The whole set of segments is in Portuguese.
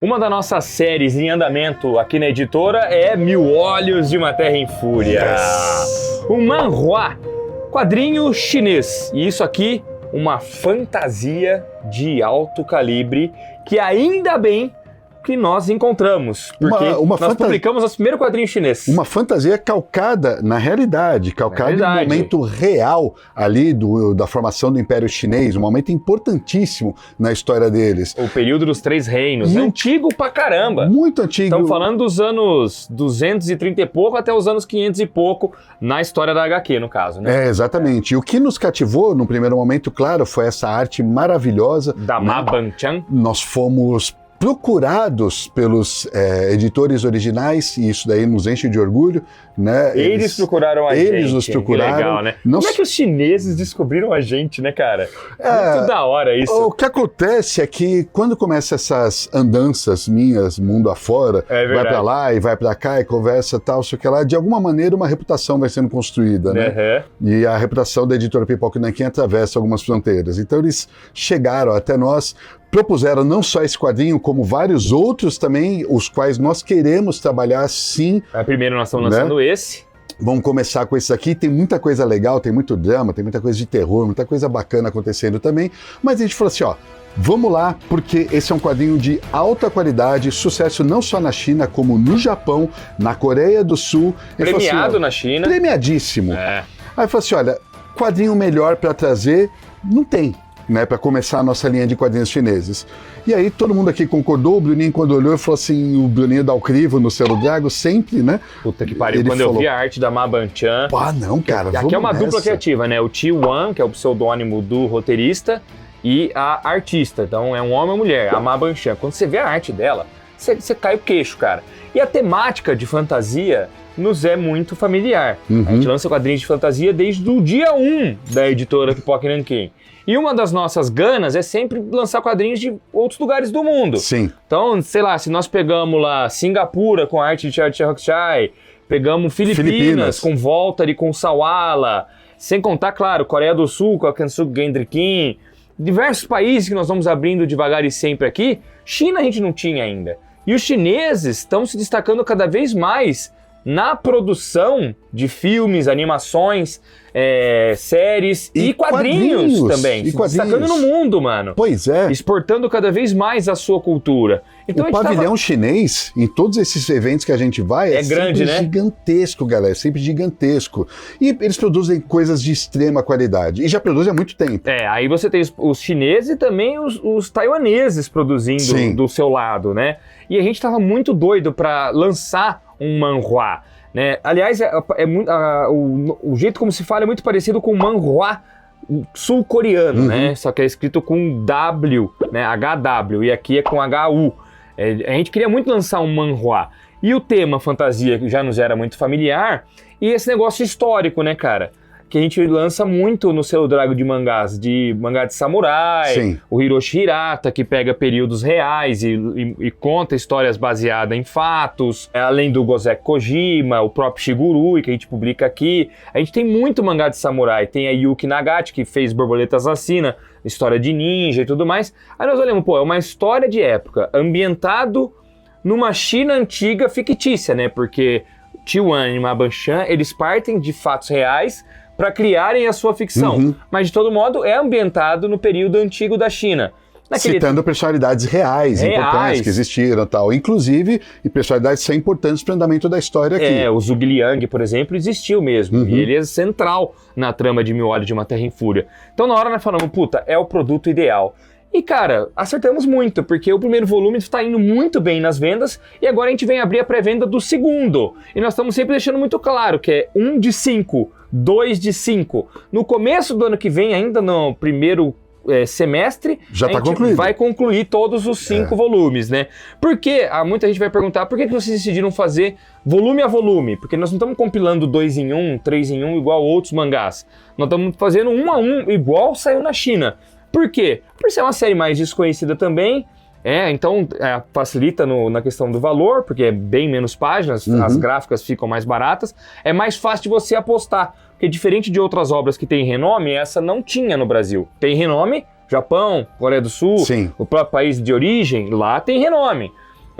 Uma das nossas séries em andamento aqui na editora é Mil Olhos de uma Terra em Fúria. Um manhwa, quadrinho chinês. E isso aqui, uma fantasia de alto calibre que ainda bem que nós encontramos, porque nós publicamos nosso primeiro quadrinho chinês. Uma fantasia calcada na realidade, no momento real ali da formação do Império Chinês, um momento importantíssimo na história deles. O período dos Três Reinos, antigo pra caramba. Muito antigo. Estamos falando dos anos 230 e pouco até os anos 500 e pouco na história da HQ, no caso, né? É, exatamente. E o que nos cativou no primeiro momento, claro, foi essa arte maravilhosa. Da Ma Banchan. Nós fomos procurados pelos editores originais, e isso daí nos enche de orgulho, né? Eles procuraram a gente. Eles nos procuraram. Que legal, né? Como é que os chineses descobriram a gente, né, cara? Muito da hora isso. O que acontece é que quando começam essas andanças minhas, mundo afora, vai pra lá e vai pra cá e conversa tal, sei o que lá, de alguma maneira uma reputação vai sendo construída, né? E a reputação da editora Pipoca e Nanquim atravessa algumas fronteiras. Então eles chegaram até nós, propuseram não só esse quadrinho, como vários outros também, os quais nós queremos trabalhar sim. Primeiro nós estamos lançando esse. Vamos começar com esse aqui, tem muita coisa legal, tem muito drama, tem muita coisa de terror, muita coisa bacana acontecendo também, mas a gente falou assim, ó, vamos lá, porque esse é um quadrinho de alta qualidade, sucesso não só na China, como no Japão, na Coreia do Sul. Premiado assim, na China. Premiadíssimo. Aí falou assim, olha, quadrinho melhor para trazer, não tem. Né, para começar a nossa linha de quadrinhos chineses. E aí todo mundo aqui concordou, o Bruninho quando olhou falou assim, o Bruninho dá o crivo no Selo Drago, sempre, né? Puta que pariu, quando eu vi a arte da Ma Banchan... não, cara, aqui é uma dupla criativa, né? O Ti Wan, que é o pseudônimo do roteirista, e a artista, então é um homem e uma mulher, a Ma Banchan. Quando você vê a arte dela, você cai o queixo, cara. E a temática de fantasia nos é muito familiar. A gente lança quadrinhos de fantasia desde o dia 1 da editora Pipoca e Nanquim. E uma das nossas ganas é sempre lançar quadrinhos de outros lugares do mundo. Sim. Então, sei lá, se nós pegamos lá Singapura com a arte de Charles Chai, pegamos Filipinas com Volta e com Sawala, sem contar, claro, Coreia do Sul com a Kansuke Gendry Kim, diversos países que nós vamos abrindo devagar e sempre aqui, China a gente não tinha ainda. E os chineses estão se destacando cada vez mais na produção de filmes, animações, séries e quadrinhos também. Se destacando no mundo, mano. Pois é. Exportando cada vez mais a sua cultura. Então, o pavilhão chinês, em todos esses eventos que a gente vai, é grande, sempre gigantesco, galera. Sempre gigantesco. E eles produzem coisas de extrema qualidade. E já produzem há muito tempo. Aí você tem os chineses e também os taiwaneses produzindo do seu lado, né? E a gente tava muito doido para lançar um manhwa, né? Aliás, o jeito como se fala é muito parecido com o manhwa sul-coreano, né? Só que é escrito com W, né? HW, e aqui é com HU. A gente queria muito lançar um manhwa. E o tema fantasia que já nos era muito familiar, e esse negócio histórico, né, cara? Que a gente lança muito no Selo Drago de mangás, de mangá de samurai, o Hiroshi Hirata, que pega períodos reais e conta histórias baseadas em fatos, além do Gozeki Kojima, o próprio Shigurui, que a gente publica aqui. A gente tem muito mangá de samurai, tem a Yuki Nagati, que fez Borboleta Assassina, história de ninja e tudo mais. Aí nós olhamos, é uma história de época, ambientado numa China antiga fictícia, né? Porque Ti Wan e Ma Banchan, eles partem de fatos reais para criarem a sua ficção. Mas, de todo modo, é ambientado no período antigo da China. Citando personalidades reais, importantes que existiram e tal. Inclusive, e personalidades são importantes para o andamento da história aqui. O Zhuge Liang, por exemplo, existiu mesmo. E ele é central na trama de Mil Olhos de uma Terra em Fúria. Então, na hora nós falamos, é o produto ideal. E, cara, acertamos muito, porque o primeiro volume está indo muito bem nas vendas e agora a gente vem abrir a pré-venda do segundo. E nós estamos sempre deixando muito claro que é 1 de 5, 2 de 5. No começo do ano que vem, ainda no primeiro semestre, já a gente vai concluir todos os 5 volumes, né? Porque muita gente vai perguntar, por que vocês decidiram fazer volume a volume? Porque nós não estamos compilando 2 em 1, 3 em 1, igual outros mangás. Nós estamos fazendo 1 a 1, igual saiu na China. Por quê? Por ser uma série mais desconhecida também, então facilita na questão do valor, porque é bem menos páginas, as gráficas ficam mais baratas, é mais fácil de você apostar, porque diferente de outras obras que têm renome, essa não tinha no Brasil. Tem renome, Japão, Coreia do Sul, o próprio país de origem, lá tem renome.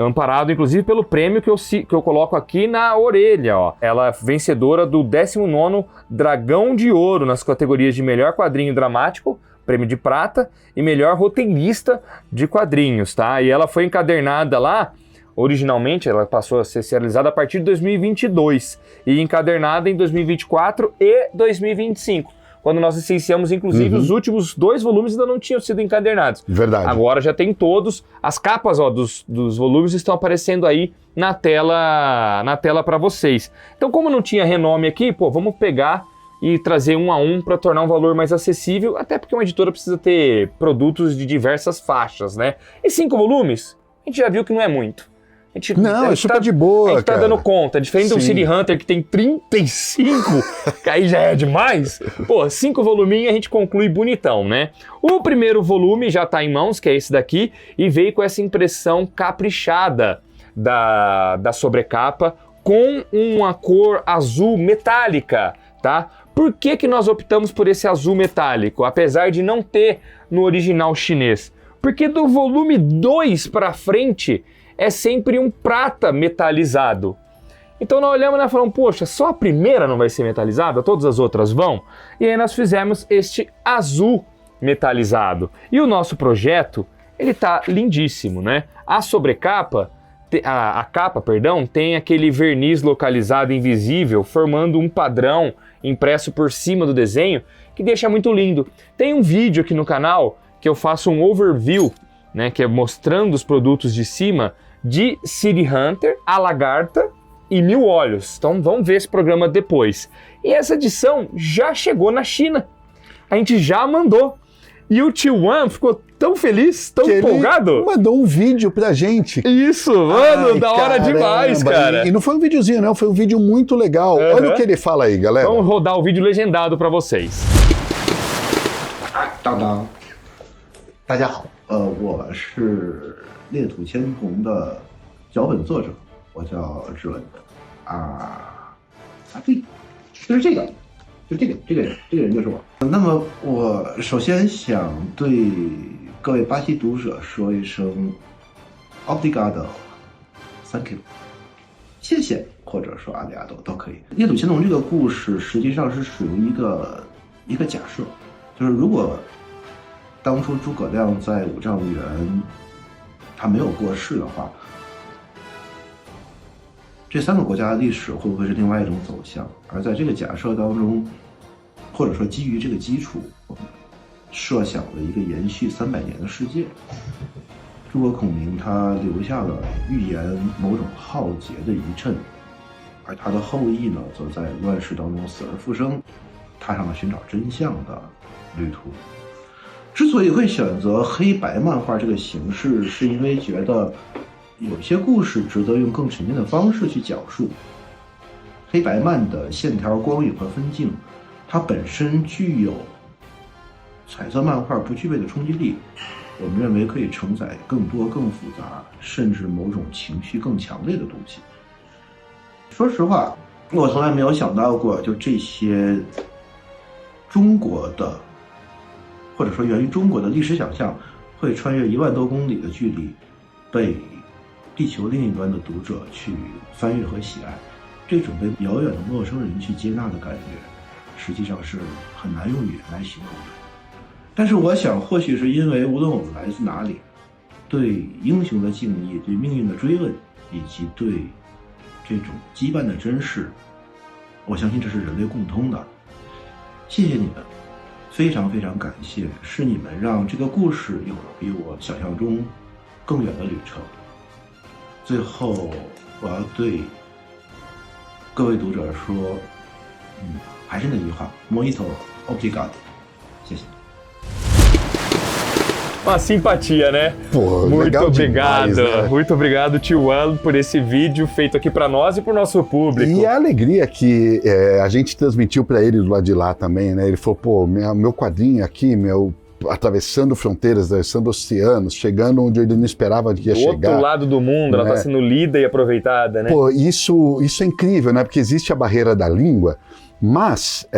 amparado inclusive pelo prêmio que eu coloco aqui na orelha, ó. Ela é vencedora do 19º Dragão de Ouro nas categorias de melhor quadrinho dramático, prêmio de prata, e melhor roteirista de quadrinhos, tá? E ela foi encadernada lá, originalmente ela passou a ser serializada a partir de 2022 e encadernada em 2024 e 2025. Quando nós licenciamos, inclusive, os últimos 2 volumes ainda não tinham sido encadernados. Verdade. Agora já tem todos. As capas, ó, dos volumes estão aparecendo aí na tela para vocês. Então, como não tinha renome aqui, vamos pegar e trazer um a um para tornar um valor mais acessível, até porque uma editora precisa ter produtos de diversas faixas, né? E 5 volumes, a gente já viu que não é muito. É super de boa, a gente tá dando conta. Diferente do City Hunter, que tem 35, que aí já é demais. 5 voluminhos a gente conclui bonitão, né? O primeiro volume já tá em mãos, que é esse daqui, e veio com essa impressão caprichada da sobrecapa, com uma cor azul metálica, tá? Por que nós optamos por esse azul metálico, apesar de não ter no original chinês? Porque do volume 2 para frente é sempre um prata metalizado. Então nós olhamos e falamos, poxa, só a primeira não vai ser metalizada? Todas as outras vão? E aí nós fizemos este azul metalizado. E o nosso projeto, ele tá lindíssimo, né? A sobrecapa, a capa, tem aquele verniz localizado invisível, formando um padrão impresso por cima do desenho, que deixa muito lindo. Tem um vídeo aqui no canal que eu faço um overview, né, que é mostrando os produtos de cima, de City Hunter, A Lagarta e Mil Olhos. Então vamos ver esse programa depois. E essa edição já chegou na China. A gente já mandou. E o Tio Wan ficou tão feliz, tão empolgado. Ele mandou um vídeo pra gente. Isso, mano, da hora demais, cara. E não foi um videozinho, não, foi um vídeo muito legal. Olha o que ele fala aí, galera. Vamos rodar o vídeo legendado pra vocês. Tadã. 大家好，我是裂土千童的脚本作者，我叫志文，对，就是这个人就是我。那么我首先想对各位巴西读者说一声 Obrigado, Thank you， 谢谢，或者说阿里阿多都可以。裂土千童这个故事实际上是属于一个假设，就是如果 当初诸葛亮在五丈原，他没有过世的话，这3个国家的历史会不会是另外一种走向？而在这个假设当中，或者说基于这个基础，我们设想了一个延续300年的世界。诸葛孔明他留下了预言某种浩劫的遗谶，而他的后裔呢，则在乱世当中死而复生，踏上了寻找真相的旅途。 之所以会选择黑白漫画这个形式，是因为觉得有些故事值得用更沉浸的方式去讲述。黑白漫的线条、光影和分镜，它本身具有彩色漫画不具备的冲击力，我们认为可以承载更多、更复杂，甚至某种情绪更强烈的东西。说实话，我从来没有想到过，就这些中国的。 或者说源于中国的历史想象，会穿越1万多公里的距离，被地球另一端的读者去翻阅和喜爱。这种被遥远的陌生人去接纳的感觉，实际上是很难用语言来形容的。但是我想，或许是因为无论我们来自哪里，对英雄的敬意、对命运的追问，以及对这种羁绊的珍视，我相信这是人类共通的。谢谢你们。 非常非常感谢，是你们让这个故事有了比我想象中更远的旅程。最后，我要对各位读者说，还是那句话 ，Muito obrigado， 谢谢。 Uma simpatia, né? Pô, muito obrigado, demais, né? Muito obrigado, Tio Wan, por esse vídeo feito aqui para nós e para o nosso público. E a alegria que a gente transmitiu para ele do lado de lá também, né? Ele falou, pô, meu quadrinho aqui, atravessando fronteiras, atravessando oceanos, chegando onde ele não esperava que ia chegar. Do outro lado do mundo, ela está sendo lida e aproveitada, né? Pô, isso é incrível, né? Porque existe a barreira da língua, mas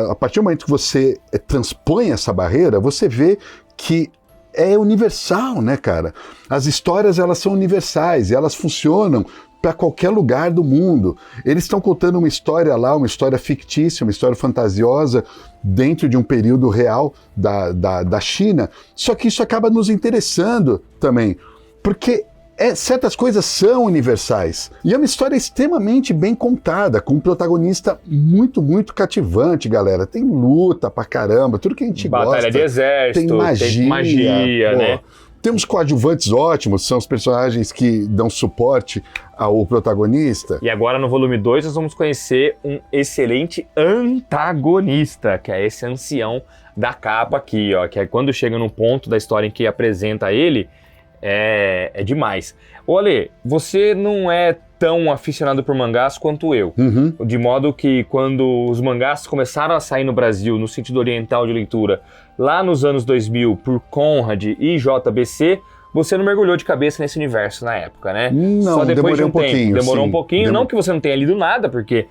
a partir do momento que você transpõe essa barreira, você vê que é universal, né, cara? As histórias, elas são universais e elas funcionam para qualquer lugar do mundo. Eles estão contando uma história lá, uma história fictícia, uma história fantasiosa, dentro de um período real da China, só que isso acaba nos interessando também, porque certas coisas são universais. E é uma história extremamente bem contada, com um protagonista muito, muito cativante, galera. Tem luta pra caramba, tudo que a gente gosta. Batalha de exército, tem magia, né? Temos coadjuvantes ótimos, são os personagens que dão suporte ao protagonista. E agora no volume 2 nós vamos conhecer um excelente antagonista, que é esse ancião da capa aqui, ó, que é quando chega no ponto da história em que apresenta ele, é demais. Ô Ale, você não é tão aficionado por mangás quanto eu, de modo que quando os mangás começaram a sair no Brasil, no sentido oriental de leitura, lá nos anos 2000, por Conrad e JBC, você não mergulhou de cabeça nesse universo na época, né? Não, só depois de um pouquinho. Demorou sim. um pouquinho, não que você não tenha lido nada, porque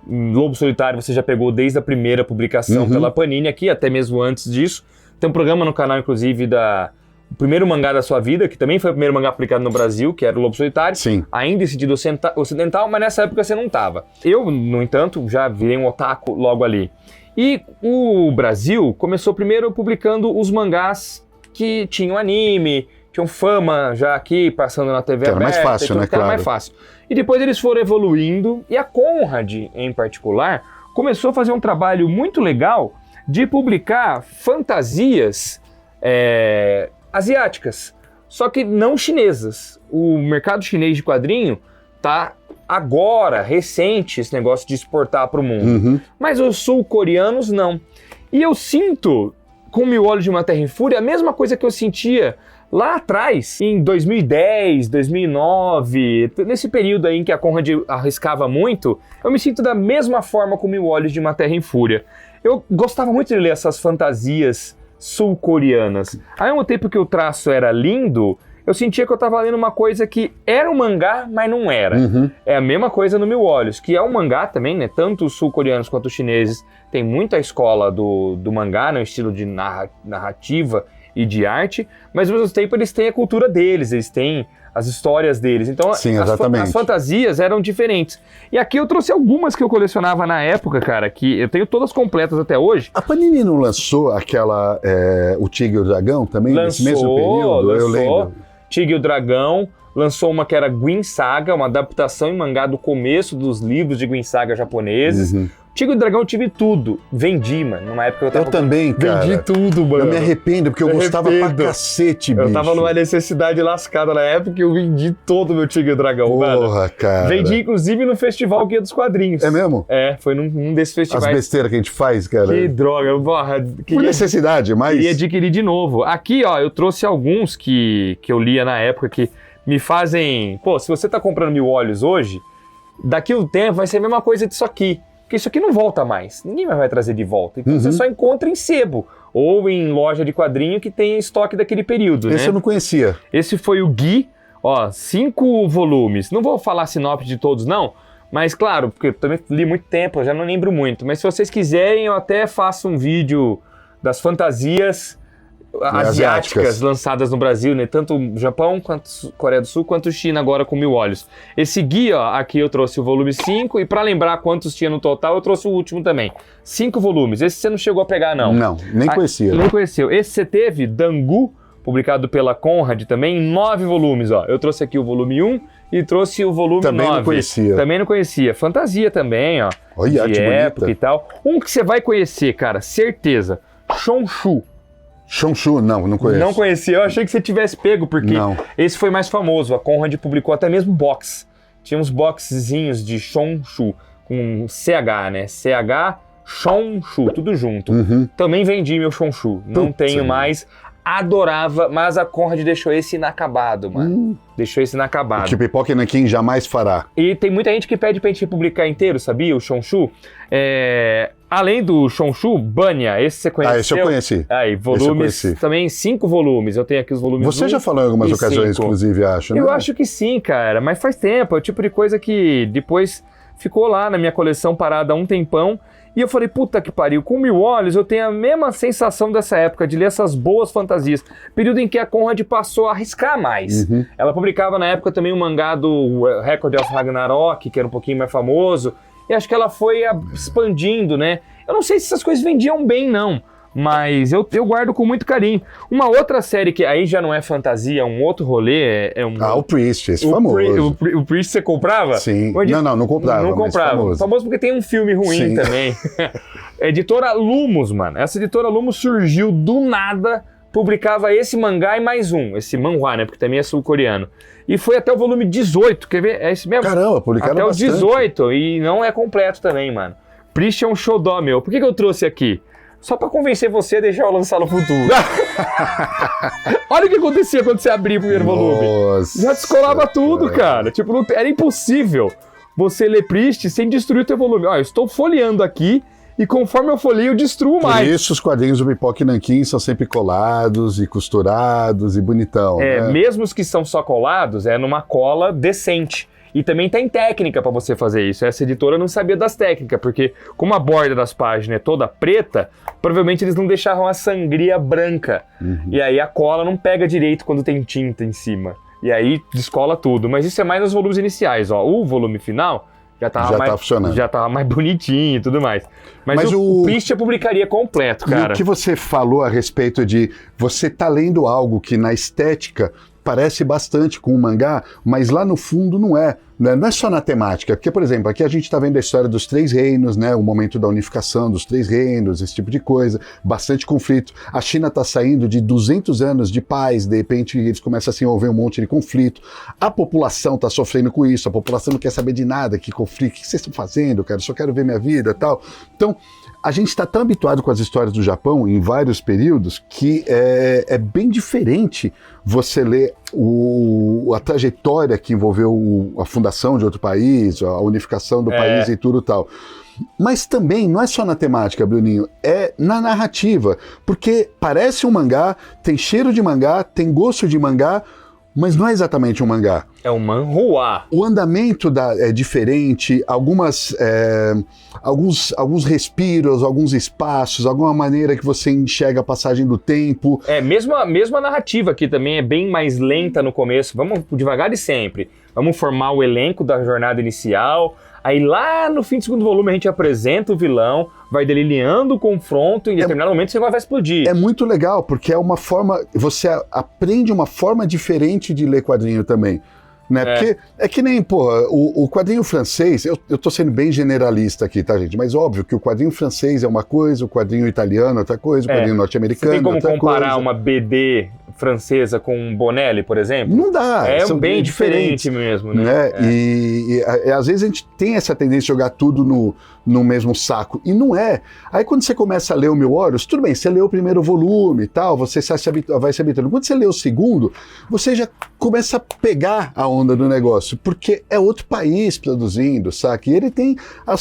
Lobo Solitário você já pegou desde a primeira publicação pela Panini aqui, até mesmo antes disso. Tem um programa no canal, inclusive, o primeiro mangá da sua vida, que também foi o primeiro mangá publicado no Brasil, que era o Lobo Solitário. Sim. Ainda em sentido ocidental, mas nessa época você não estava. Eu, no entanto, já virei um otaku logo ali. E o Brasil começou primeiro publicando os mangás que tinham anime, tinham fama já aqui, passando na TV aberta. Era mais fácil, né, claro. Era mais fácil. E depois eles foram evoluindo, e a Conrad, em particular, começou a fazer um trabalho muito legal de publicar fantasias asiáticas, só que não chinesas. O mercado chinês de quadrinho tá agora, recente, esse negócio de exportar para o mundo. Mas os sul-coreanos não. E eu sinto, com Mil Olhos de uma Terra em Fúria, a mesma coisa que eu sentia lá atrás, em 2010, 2009, nesse período aí em que a Conrad arriscava muito, eu me sinto da mesma forma com Mil Olhos de uma Terra em Fúria. Eu gostava muito de ler essas fantasias sul-coreanas. Ao mesmo tempo que o traço era lindo, eu sentia que eu estava lendo uma coisa que era um mangá, mas não era. É a mesma coisa no Mil Olhos, que é um mangá também, né? Tanto os sul-coreanos quanto os chineses têm muita escola do mangá, no estilo de narrativa e de arte, mas ao mesmo tempo eles têm a cultura deles, eles têm as histórias deles. Então Sim, as fantasias eram diferentes. E aqui eu trouxe algumas que eu colecionava na época, cara, que eu tenho todas completas até hoje. A Panini não lançou aquela, o Tigre e o Dragão também, nesse mesmo período? Eu lembro. Tigre e o Dragão, lançou uma que era Gwyn Saga, uma adaptação em mangá do começo dos livros de Gwyn Saga japoneses. Tigre e o Dragão eu tive tudo. Vendi, mano. Numa época eu também, cara. Vendi tudo, mano. Eu me arrependo, porque eu gostava pra cacete, bicho. Eu tava numa necessidade lascada na época e eu vendi todo o meu Tigre e o Dragão, Porra, cara. Vendi, inclusive, no Festival Guia dos Quadrinhos. É mesmo? Foi num desses festivais. As besteiras que a gente faz, cara. Que droga. Porra, por necessidade, mas... Queria adquirir de novo. Aqui, ó, eu trouxe alguns que eu lia na época que me fazem... Pô, se você tá comprando Mil Olhos hoje, daqui a um tempo vai ser a mesma coisa disso aqui. Porque isso aqui não volta mais. Ninguém vai trazer de volta. Então você só encontra em sebo ou em loja de quadrinho que tem estoque daquele período, Esse eu não conhecia. Esse foi o Gui, ó, 5 volumes. Não vou falar sinopse de todos, não. Mas claro, porque eu também li muito tempo, eu já não lembro muito. Mas se vocês quiserem, eu até faço um vídeo das fantasias asiáticas lançadas no Brasil, né? Tanto Japão, quanto Coreia do Sul, quanto China agora com Mil Olhos. Esse guia, ó, aqui eu trouxe o volume 5 e para lembrar quantos tinha no total, eu trouxe o último também. 5 volumes. Esse você não chegou a pegar, não? Não, nem conhecia. Nem conheceu. Esse você teve, Dangu, publicado pela Conrad também, em 9 volumes, ó. Eu trouxe aqui o volume 1 e trouxe o volume 9. Também não conhecia. Também não conhecia. Fantasia também, ó. Olha, de época e tal. Um que você vai conhecer, cara, certeza. Shonshu. Shonshu, não conheço. Não conhecia, eu achei que você tivesse pego, porque esse foi mais famoso. A Conrad publicou até mesmo box. Tinha uns boxezinhos de Shonshu, com CH, né? CH, Shonshu, tudo junto. Também vendi meu Shonshu, não tenho mais. Adorava, mas a Conrad deixou esse inacabado, mano. Deixou esse inacabado. Que Pipoca Nanquim jamais fará. E tem muita gente que pede pra gente republicar inteiro, sabia? O Shonshu. Além do Shonshu, Banya, esse você conheceu? Esse eu conheci. Aí, volumes, também 5 volumes. Eu tenho aqui os volumes. Você já falou em algumas ocasiões, inclusive, acho, né? Eu acho que sim, cara, mas faz tempo. É o tipo de coisa que depois ficou lá na minha coleção parada há um tempão. E eu falei, puta que pariu, com Mil Olhos eu tenho a mesma sensação dessa época, de ler essas boas fantasias. Período em que a Conrad passou a arriscar mais. Ela publicava na época também um mangá do Record of Ragnarok, que era um pouquinho mais famoso. E acho que ela foi expandindo, né? Eu não sei se essas coisas vendiam bem, não. Mas eu guardo com muito carinho. Uma outra série que aí já não é fantasia, um outro rolê o Priest, esse famoso. O Priest você comprava? Sim. Não comprava. Não comprava. Famoso porque tem um filme ruim também. Editora Lumos, mano. Essa editora Lumos surgiu do nada, publicava esse mangá e mais um. Esse manhwa, né? Porque também é sul-coreano. E foi até o volume 18, quer ver? É esse mesmo? Caramba, publicaram até bastante. O 18, e não é completo também, mano. Priest é um xodó, meu. Por que eu trouxe aqui? Só pra convencer você a deixar eu lançar no futuro. Olha o que acontecia quando você abria o primeiro volume. Já descolava tudo, cara. Tipo, era impossível você ler Priest sem destruir o teu volume. Ó, eu estou folheando aqui e conforme eu folheio, eu destruo mais. Por isso os quadrinhos do Pipoca e Nanquim são sempre colados e costurados e bonitão. Né? Mesmo os que são só colados, é numa cola decente. E também tem técnica para você fazer isso. Essa editora não sabia das técnicas, porque como a borda das páginas é toda preta, provavelmente eles não deixaram a sangria branca. E aí a cola não pega direito quando tem tinta em cima. E aí descola tudo. Mas isso é mais nos volumes iniciais. Ó. O volume final já tava mais bonitinho e tudo mais. Mas o Priest eu publicaria completo, cara. E o que você falou a respeito de você tá lendo algo que na estética parece bastante com o mangá, mas lá no fundo não é. Não é só na temática, porque, por exemplo, aqui a gente está vendo a história dos Três Reinos, né, o momento da unificação dos Três Reinos, esse tipo de coisa, bastante conflito. A China está saindo de 200 anos de paz, de repente eles começam a se envolver um monte de conflito. A população está sofrendo com isso, a população não quer saber de nada, que conflito, o que vocês estão fazendo, cara, eu só quero ver minha vida e tal. Então, a gente está tão habituado com as histórias do Japão em vários períodos que é bem diferente você ler a trajetória que envolveu a fundação de outro país, a unificação do país e tudo tal. Mas também não é só na temática, Bruninho, é na narrativa, porque parece um mangá, tem cheiro de mangá, tem gosto de mangá, mas não é exatamente um mangá. É um manhwa. O andamento é diferente, alguns respiros, alguns espaços, alguma maneira que você enxerga a passagem do tempo. Mesmo a narrativa aqui também é bem mais lenta no começo. Vamos devagar e sempre. Vamos formar o elenco da jornada inicial. Aí lá no fim do segundo volume a gente apresenta o vilão, vai delineando o confronto e em determinado momento você vai explodir. É muito legal, porque é uma forma... Você aprende uma forma diferente de ler quadrinho também. Né? Porque é que nem, o quadrinho francês, eu tô sendo bem generalista aqui, tá, gente? Mas óbvio que o quadrinho francês é uma coisa, o quadrinho italiano é outra coisa, o quadrinho norte-americano é outra coisa. Tem como comparar uma BD francesa com um Bonelli, por exemplo? Não dá. São bem diferente mesmo, né? E às vezes a gente tem essa tendência de jogar tudo no mesmo saco, e não é. Aí quando você começa a ler o Mil Olhos, tudo bem, você leu o primeiro volume e tal, você vai se habituando. Quando você lê o segundo, você já começa a pegar a onda do negócio, porque é outro país produzindo, saca? E ele tem a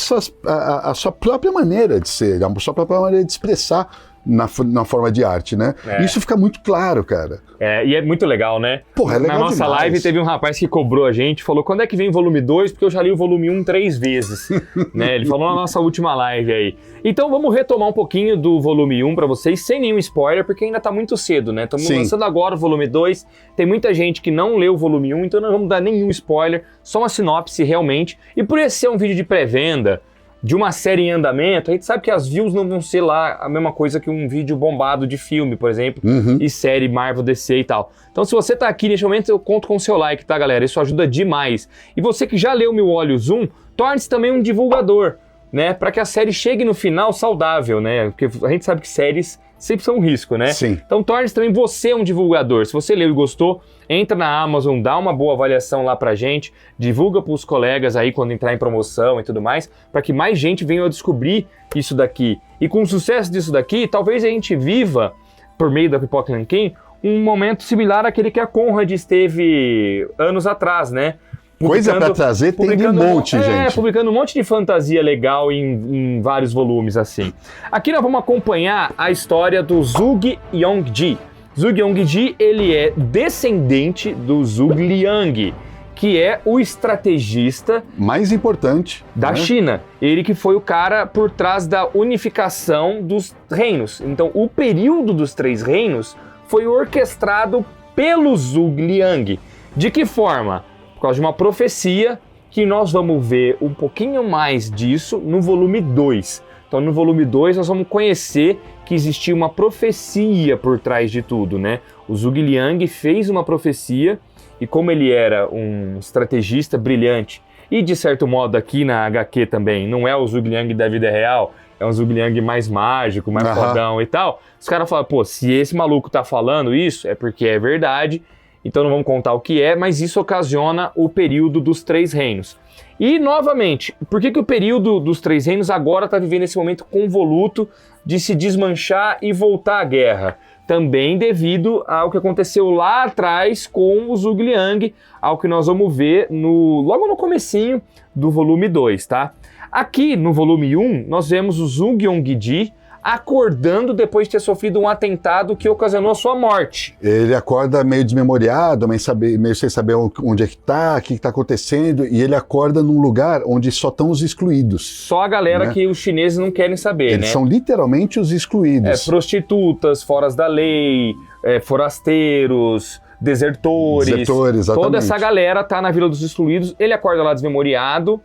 sua própria maneira de ser, a sua própria maneira de expressar na forma de arte, né? Isso fica muito claro, cara. E é muito legal, né? Porra, é legal Na nossa demais. live teve um rapaz que cobrou a gente, falou, quando é que vem o volume 2? Porque eu já li o volume 1 3 vezes, né? Ele falou na nossa última live aí. Então vamos retomar um pouquinho do volume 1 pra vocês, sem nenhum spoiler, porque ainda tá muito cedo, né? Estamos lançando agora o volume 2, tem muita gente que não leu o volume 1, então não vamos dar nenhum spoiler, só uma sinopse realmente. E por esse ser um vídeo de pré-venda, de uma série em andamento, a gente sabe que as views não vão ser lá a mesma coisa que um vídeo bombado de filme, por exemplo, e série Marvel, DC e tal. Então se você tá aqui neste momento, eu conto com o seu like, tá, galera? Isso ajuda demais. E você que já leu Mil Olhos 1, torne-se também um divulgador, né? Para que a série chegue no final saudável, né? Porque a gente sabe que séries sempre são um risco, né? Sim. Então torne-se também você um divulgador. Se você leu e gostou, entra na Amazon, dá uma boa avaliação lá pra gente, divulga pros colegas aí quando entrar em promoção e tudo mais, para que mais gente venha a descobrir isso daqui. E com o sucesso disso daqui, talvez a gente viva, por meio da Pipoca e Nanquim, um momento similar àquele que a Conrad esteve anos atrás, né? Coisa pra trazer tem de um monte, gente. Publicando um monte de fantasia legal em vários volumes, assim. Aqui nós vamos acompanhar a história do Zhuge Yongji. Zhuge Yongji, ele é descendente do Zhuge Liang, que é o estrategista mais importante da China. Ele que foi o cara por trás da unificação dos reinos. Então, o período dos 3 reinos foi orquestrado pelo Zhuge Liang. De que forma? Por causa de uma profecia que nós vamos ver um pouquinho mais disso no volume 2. Então, no volume 2, nós vamos conhecer que existia uma profecia por trás de tudo, né? O Zhuge Liang fez uma profecia e como ele era um estrategista brilhante e, de certo modo, aqui na HQ também, não é o Zhuge Liang da vida real, é um Zhuge Liang mais mágico, mais fodão e tal, os caras falam, pô, se esse maluco tá falando isso, é porque é verdade, então não vamos contar o que é, mas isso ocasiona o período dos 3 reinos. E, novamente, por que o período dos 3 reinos agora está vivendo esse momento convoluto de se desmanchar e voltar à guerra? Também devido ao que aconteceu lá atrás com o Zhuge Liang, ao que nós vamos ver logo no comecinho do volume 2, tá? Aqui no volume 1, nós vemos o Zhuge Yongji acordando depois de ter sofrido um atentado que ocasionou a sua morte. Ele acorda meio desmemoriado, meio sem saber onde é que tá, o que tá acontecendo, e ele acorda num lugar onde só estão os excluídos. Só a galera, né, que os chineses não querem saber, Eles são literalmente os excluídos. Prostitutas, foras da lei, forasteiros, desertores, exatamente. Toda essa galera tá na Vila dos Excluídos. Ele acorda lá desmemoriado,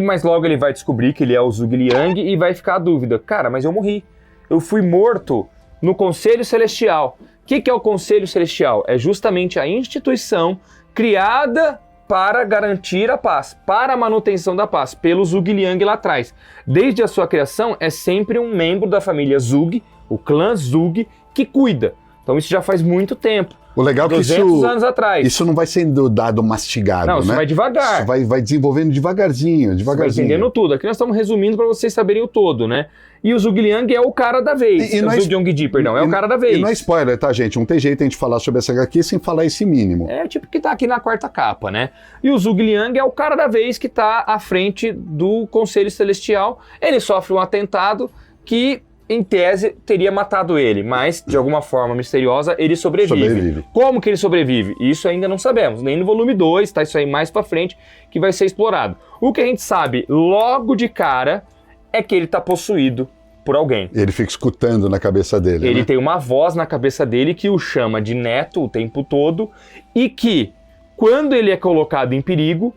mas logo ele vai descobrir que ele é o Zhuge Liang e vai ficar a dúvida. Cara, mas eu morri. Eu fui morto no Conselho Celestial. O que é o Conselho Celestial? É justamente a instituição criada para garantir a paz, para a manutenção da paz, pelo Zhuge Liang lá atrás. Desde a sua criação, é sempre um membro da família Zhuge, o clã Zhuge, que cuida. Então isso já faz muito tempo. O legal é que 200 anos atrás. Isso não vai sendo dado mastigado, não, isso vai devagar. Isso vai desenvolvendo devagarzinho. Você vai entendendo tudo. Aqui nós estamos resumindo para vocês saberem o todo, né? E o Zhuge Liang é o cara da vez. O Zhuge Yongji, perdão, é o cara da vez. E não é spoiler, tá, gente? Não tem jeito a gente falar sobre essa HQ sem falar esse mínimo. É tipo que tá aqui na 4ª capa, né? E o Zhuge Liang é o cara da vez que tá à frente do Conselho Celestial. Ele sofre um atentado que, em tese, teria matado ele, mas, de alguma forma misteriosa, ele sobrevive. Como que ele sobrevive? Isso ainda não sabemos, nem no volume 2, tá? Isso aí mais pra frente, que vai ser explorado. O que a gente sabe, logo de cara, é que ele tá possuído por alguém. Ele fica escutando na cabeça dele, Ele tem uma voz na cabeça dele que o chama de neto o tempo todo, e que, quando ele é colocado em perigo,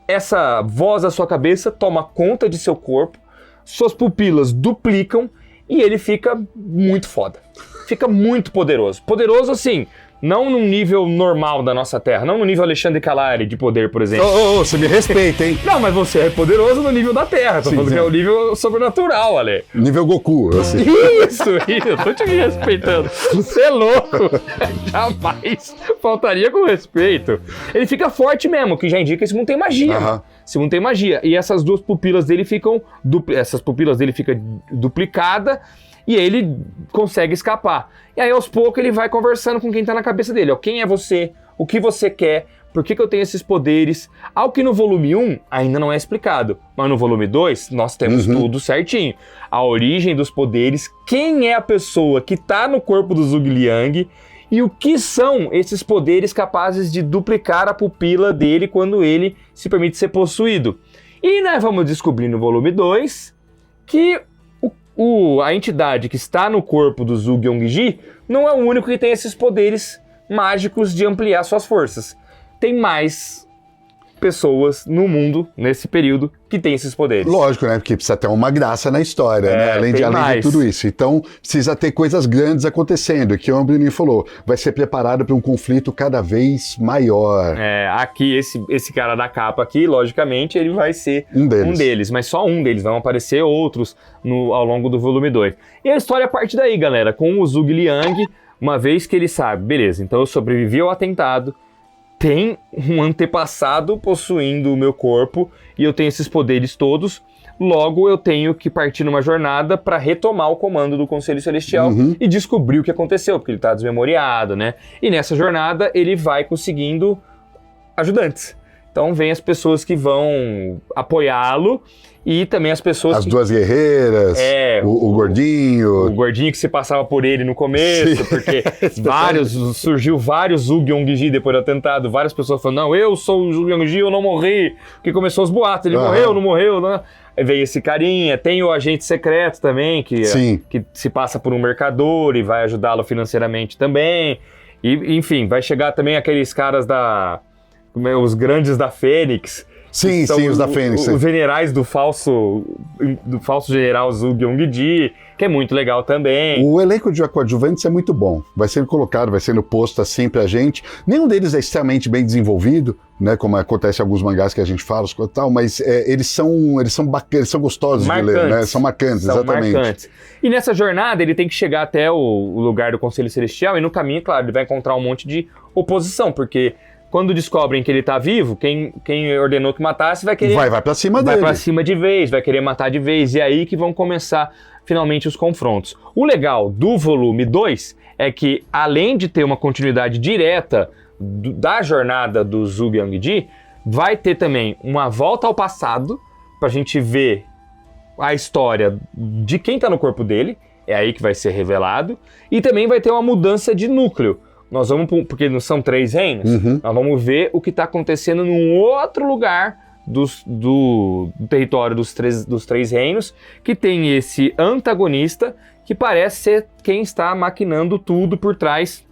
essa voz da sua cabeça toma conta de seu corpo, suas pupilas duplicam e ele fica muito foda. Fica muito poderoso. Poderoso, assim, não num nível normal da nossa Terra, não no nível Alexandre Calari de poder, por exemplo. Você me respeita, hein? Não, mas você é poderoso no nível da Terra. Tô falando que é o nível sobrenatural, Ale. Nível Goku, assim. Isso, eu tô te respeitando. Você é louco. Jamais faltaria com respeito. Ele fica forte mesmo, que já indica que esse mundo tem magia. Esse mundo tem magia. E essas duas pupilas dele ficam... Essas pupilas dele ficam duplicadas e ele consegue escapar. E aí, aos poucos, ele vai conversando com quem tá na cabeça dele. Ó, quem é você? O que você quer? Por que eu tenho esses poderes? Algo que no volume 1 ainda não é explicado. Mas no volume 2, nós temos tudo certinho. A origem dos poderes, quem é a pessoa que tá no corpo do Zhuge Liang e o que são esses poderes capazes de duplicar a pupila dele quando ele se permite ser possuído. E nós vamos descobrir no volume 2 que a entidade que está no corpo do Zhuge Yongji não é o único que tem esses poderes mágicos de ampliar suas forças. Tem mais pessoas no mundo, nesse período, que tem esses poderes. Lógico, né? Porque precisa ter uma graça na história, né? Além de tudo isso. Então, precisa ter coisas grandes acontecendo, que o Bruninho falou, vai ser preparado para um conflito cada vez maior. Aqui, esse cara da capa aqui, logicamente, ele vai ser um deles, mas só um deles, vão aparecer outros ao longo do volume 2. E a história parte daí, galera, com o Zhuge Liang, uma vez que ele sabe, beleza, então eu sobrevivi ao atentado, tem um antepassado possuindo o meu corpo e eu tenho esses poderes todos, logo eu tenho que partir numa jornada para retomar o comando do Conselho Celestial e descobrir o que aconteceu, porque ele está desmemoriado, né? E nessa jornada ele vai conseguindo ajudantes. Então vem as pessoas que vão apoiá-lo e também as pessoas... As duas guerreiras, o gordinho... O gordinho que se passava por ele no começo, porque surgiu vários Zhu Yongji depois do atentado, várias pessoas falando, não, eu sou o Zhu Yongji, eu não morri, porque começou os boatos, ele morreu, não morreu, não... Aí veio esse carinha, tem o agente secreto também, que se passa por um mercador e vai ajudá-lo financeiramente também, e enfim, vai chegar também aqueles caras os grandes da Fênix. Sim, os da Fênix. Os generais do falso general Zhu Yongji, que é muito legal também. O elenco de coadjuvantes é muito bom. Vai sendo colocado, vai sendo posto assim pra gente. Nenhum deles é extremamente bem desenvolvido, né? Como acontece em alguns mangás que a gente fala, tal, mas eles são bacanas, eles são gostosos marcantes, de ler, né? São marcantes, exatamente. Marcantes. E nessa jornada ele tem que chegar até o lugar do Conselho Celestial e no caminho, claro, ele vai encontrar um monte de oposição, porque... Quando descobrem que ele tá vivo, quem ordenou que matasse vai querer... Vai pra cima dele. Vai pra cima de vez, vai querer matar de vez. E é aí que vão começar, finalmente, os confrontos. O legal do volume 2 é que, além de ter uma continuidade direta da jornada do Zhu Yongji, vai ter também uma volta ao passado, pra gente ver a história de quem tá no corpo dele. É aí que vai ser revelado. E também vai ter uma mudança de núcleo. Nós vamos, porque não são 3 reinos, nós vamos ver o que está acontecendo num outro lugar do território dos três reinos, que tem esse antagonista que parece ser quem está maquinando tudo por trás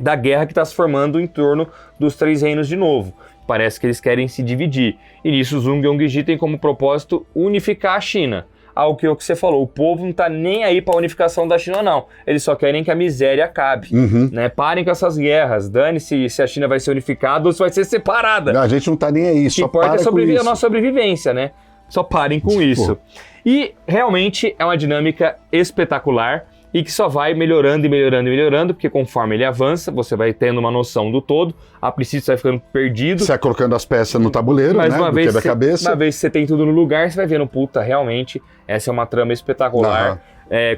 da guerra que está se formando em torno dos 3 reinos de novo. Parece que eles querem se dividir. E nisso o Zhu Yongji tem como propósito unificar a China. Ao que você falou, o povo não tá nem aí pra unificação da China, não. Eles só querem que a miséria acabe, né? Parem com essas guerras, dane-se se a China vai ser unificada ou se vai ser separada. Não, a gente não tá nem aí, só para com isso. A nossa sobrevivência, né? Só parem com isso. E realmente é uma dinâmica espetacular e que só vai melhorando e melhorando e melhorando, porque conforme ele avança, você vai tendo uma noção do todo, a princípio você vai ficando perdido. Você vai colocando as peças no tabuleiro, mas né? Uma vez que você tem tudo no lugar, você vai vendo, puta, realmente, essa é uma trama espetacular.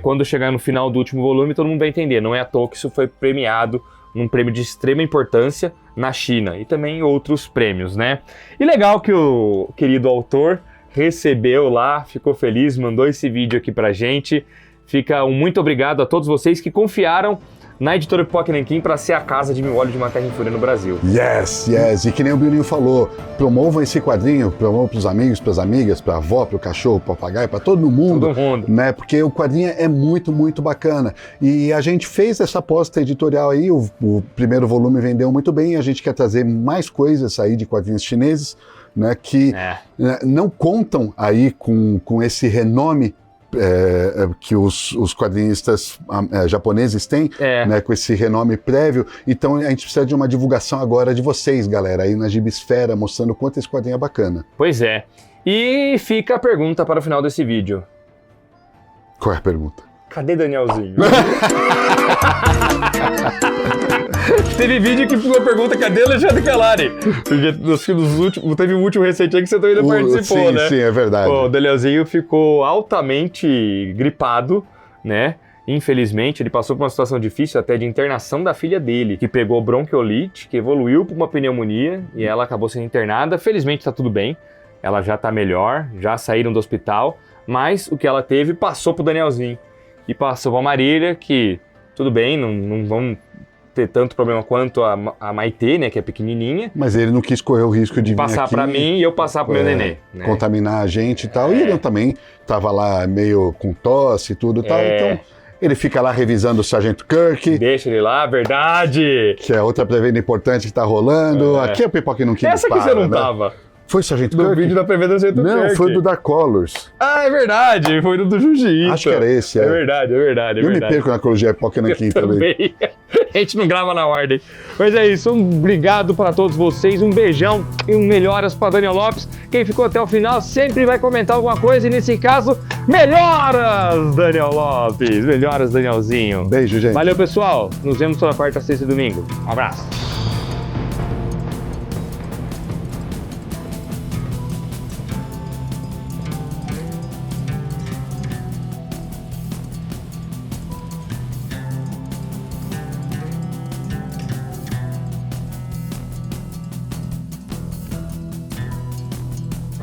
Quando chegar no final do último volume, todo mundo vai entender. Não é à toa que isso foi premiado num prêmio de extrema importância na China e também outros prêmios, né? E legal que o querido autor recebeu lá, ficou feliz, mandou esse vídeo aqui pra gente. Fica um muito obrigado a todos vocês que confiaram na editora Pipoca Nanquim para ser a casa de Mil Olhos de uma Terra em Fúria no Brasil. Yes. E que nem o Bininho falou, promovam esse quadrinho, promovam pros amigos, pras amigas, pra avó, pro cachorro, pro papagaio, pra todo mundo. Né? Porque o quadrinho é muito, muito bacana. E a gente fez essa aposta editorial aí, o primeiro volume vendeu muito bem, e a gente quer trazer mais coisas aí de quadrinhos chineses, né, que não contam aí com esse renome que os quadrinistas japoneses têm, né, com esse renome prévio. Então a gente precisa de uma divulgação agora de vocês, galera, aí na Gibisfera, mostrando o quanto esse quadrinho é bacana. Pois é. E fica a pergunta para o final desse vídeo. Qual é a pergunta? Cadê Danielzinho? Teve vídeo que ficou a pergunta, cadê Alexandre Calari? Teve um último recente aí que você também participou, né? Sim, é verdade. O Danielzinho ficou altamente gripado, né? Infelizmente, ele passou por uma situação difícil até de internação da filha dele, que pegou bronquiolite, que evoluiu para uma pneumonia e ela acabou sendo internada. Felizmente tá tudo bem, ela já tá melhor, já saíram do hospital, mas o que ela teve passou pro Danielzinho. E passou pra Marília, que tudo bem, não vamos ter tanto problema quanto a Maitê, né, que é pequenininha. Mas ele não quis correr o risco de passar para mim e eu passar pro meu nenê, né? Contaminar a gente e tal. E ele também tava lá meio com tosse e tudo e tal, então ele fica lá revisando o Sargento Kirk. Deixa ele lá, verdade! Que é outra pré-venda importante que tá rolando. Aqui é o Pipoca Não Quis. Essa que você não tava. Foi o Sargento Kirk? No vídeo da pré-venda do Sargento Kirk. Não, foi do Dark Colors. Ah, é verdade, foi do Jiu-Jitsu. Acho que era esse, É verdade. Eu me perco na cronologia Pipoca Nanquim também. A gente não grava na ordem. Mas é isso, obrigado para todos vocês, um beijão e um melhoras para Daniel Lopes. Quem ficou até o final sempre vai comentar alguma coisa e nesse caso, melhoras Daniel Lopes, melhoras Danielzinho. Beijo, gente. Valeu, pessoal. Nos vemos toda quarta, sexta e domingo. Um abraço.